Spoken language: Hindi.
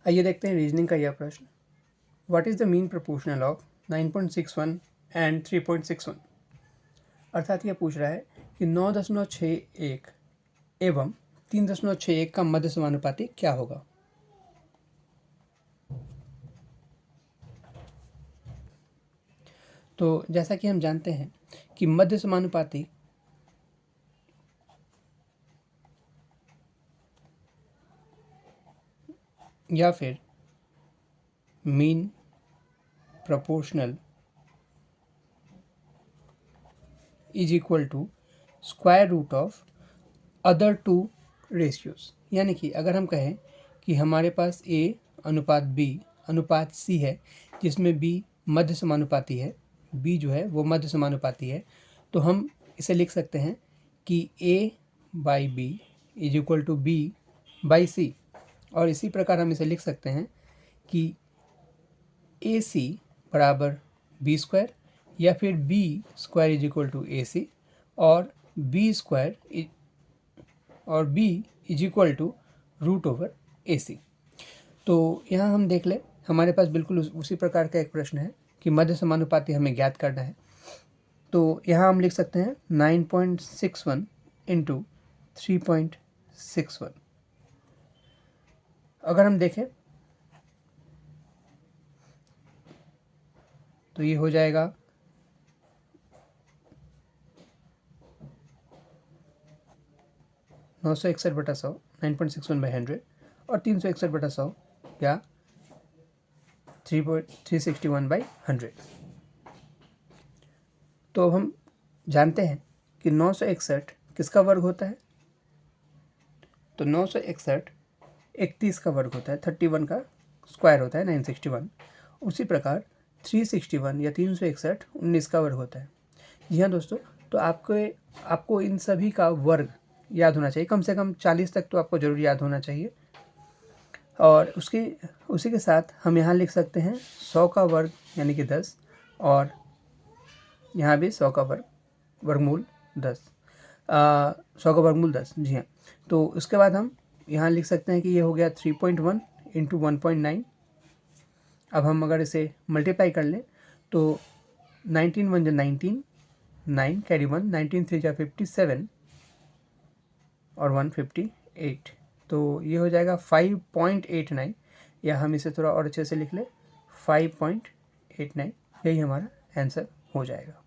आइए देखते हैं रीजनिंग का यह प्रश्न। What is the mean proportional of 9.61 and 3.61। अर्थात यह पूछ रहा है कि 9.61 एवं 3.61 का मध्य समानुपाती क्या होगा। तो जैसा कि हम जानते हैं कि मध्य समानुपाती या फिर mean proportional is equal to square root of other two ratios. यानी कि अगर हम कहें कि हमारे पास A अनुपात B अनुपात C है, जिसमें B मध्य समानुपाती है, B जो है वो मध्य समानुपाती है, तो हम इसे लिख सकते हैं कि A/B is equal to B/C। और इसी प्रकार हम इसे लिख सकते हैं कि AC बराबर B² या फिर B² is equal to AC और B is equal to √AC। तो यहाँ हम देख ले, हमारे पास बिल्कुल उसी प्रकार का एक प्रश्न है कि मध्य समानुपाती हमें ज्ञात करना है। तो यहाँ हम लिख सकते हैं 9.61 इंटू 3.61। अगर हम देखें तो ये हो जाएगा 961/100, 9.61/100 और 361/100 या 361/100। तो अब हम जानते हैं कि 961 किसका वर्ग होता है। तो 961 31 का वर्ग होता है, 31 का स्क्वायर होता है 961। उसी प्रकार 361 या 361 19 का वर्ग होता है। जी हाँ दोस्तों, तो आपको इन सभी का वर्ग याद होना चाहिए, कम से कम 40 तक तो आपको ज़रूर याद होना चाहिए। और उसी के साथ हम यहाँ लिख सकते हैं 100 का वर्ग यानी कि 10, और यहाँ भी 100 का वर्गमूल 10, 100 का वर्गमूल 10। जी हाँ, तो उसके बाद हम यहाँ लिख सकते हैं कि ये हो गया 3.1 इंटू 1.9। अब हम अगर इसे मल्टीप्लाई कर लें तो 19 1 19, 9 कैरी 1, 19 3 57 और 158। तो ये हो जाएगा 5.89, या हम इसे थोड़ा और अच्छे से लिख लें 5.89। यही हमारा आंसर हो जाएगा।